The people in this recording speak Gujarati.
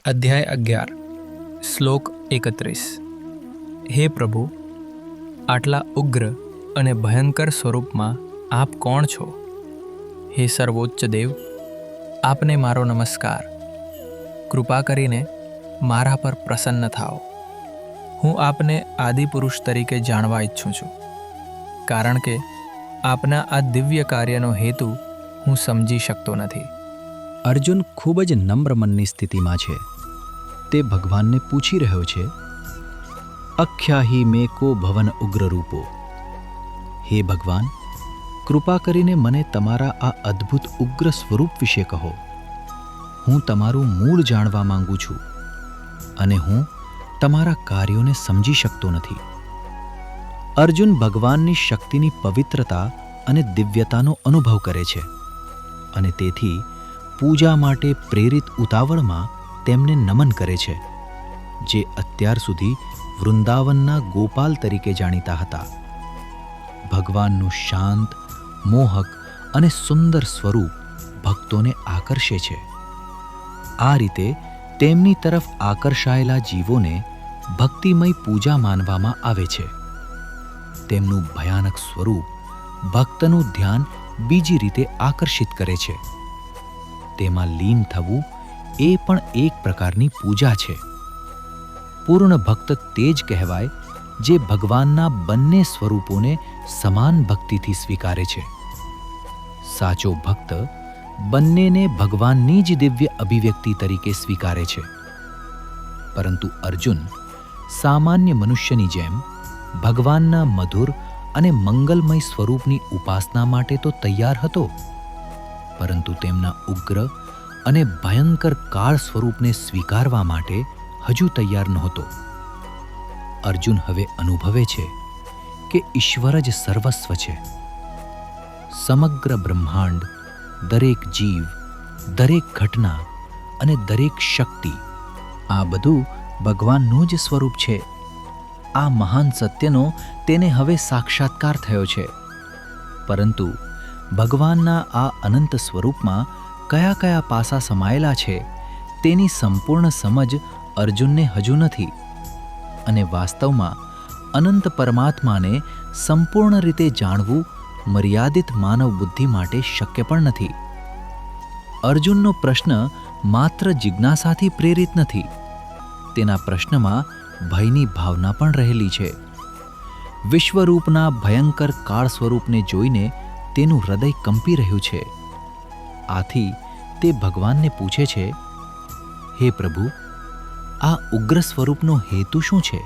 અધ્યાય 11 શ્લોક 31. હે પ્રભુ, આટલા ઉગ્ર અને ભયંકર સ્વરૂપમાં આપ કોણ છો? હે સર્વોચ્ચ દેવ, આપને મારો નમસ્કાર. કૃપા કરીને મારા પર પ્રસન્ન થાઓ. હું આપને આદિપુરુષ તરીકે જાણવા ઈચ્છું છું, કારણ કે આપના આ દિવ્ય કાર્યનો હેતુ હું સમજી શકતો નથી. અર્જુન ખૂબ જ નમ્ર મનની સ્થિતિમાં છે. તે ભગવાનને પૂછી રહ્યો છે, અખ્યાહી મે કો ભવન ઉગ્ર રૂપો. હે ભગવાન, કૃપા કરીને મને તમારા આ અદ્ભુત ઉગ્ર સ્વરૂપ વિશે કહો. હું તમારું મૂળ જાણવા માંગુ છું અને હું તમારા કાર્યોને સમજી શકતો નથી. અર્જુન ભગવાનની શક્તિની પવિત્રતા અને દિવ્યતાનો અનુભવ કરે છે અને તેથી પૂજા માટે પ્રેરિત ઉતાવળમાં તેમને નમન કરે છે, જે અત્યાર સુધી વૃંદાવનના ગોપાલ તરીકે જાણીતા હતા. ભગવાનનું શાંત, મોહક અને સુંદર સ્વરૂપ ભક્તોને આકર્ષે છે. આ રીતે તેમની તરફ આકર્ષાયેલા જીવોને ભક્તિમય પૂજા માનવામાં આવે છે. તેમનું ભયાનક સ્વરૂપ ભક્તનું ધ્યાન બીજી રીતે આકર્ષિત કરે છે. તેમાં લીન થવું એ પણ એક પ્રકારની પૂજા છે. પૂર્ણ ભક્ત તે જ કહેવાય જે ભગવાનના બંને સ્વરૂપોને સમાન ભક્તિથી સ્વીકારે છે. સાચો ભક્ત બંનેને ભગવાનની જ દિવ્ય અભિવ્યક્તિ તરીકે સ્વીકારે છે. પરંતુ અર્જુન સામાન્ય મનુષ્યની જેમ ભગવાનના મધુર અને મંગલમય સ્વરૂપની ઉપાસના માટે તો તૈયાર હતો, પરંતુ તેમના ઉગ્ર અને ભયંકર કાળ સ્વરૂપને સ્વીકારવા માટે હજુ તૈયાર નહોતો. અર્જુન હવે અનુભવે છે કે ઈશ્વર જ સર્વસ્વ છે. સમગ્ર બ્રહ્માંડ, દરેક જીવ, દરેક ઘટના અને દરેક શક્તિ, આ બધું ભગવાનનું જ સ્વરૂપ છે. આ મહાન સત્યનો તેને હવે સાક્ષાત્કાર થયો છે. પરંતુ ભગવાનના આ અનંત સ્વરૂપમાં કયા કયા પાસા સમાયેલા છે તેની સંપૂર્ણ સમજ અર્જુનને હજુ નથી, અને વાસ્તવમાં અનંત પરમાત્માને સંપૂર્ણ રીતે જાણવું મર્યાદિત માનવ બુદ્ધિ માટે શક્ય પણ નથી. અર્જુનનો પ્રશ્ન માત્ર જિજ્ઞાસાથી પ્રેરિત નથી. તેના પ્રશ્નમાં ભયની ભાવના પણ રહેલી છે. વિશ્વરૂપના ભયંકર કાળ સ્વરૂપને જોઈને તેનું હૃદય કંપી રહ્યું છે. આથી તે ભગવાનને પૂછે છે, હે પ્રભુ, આ ઉગ્ર સ્વરૂપનો હેતુ શું છે?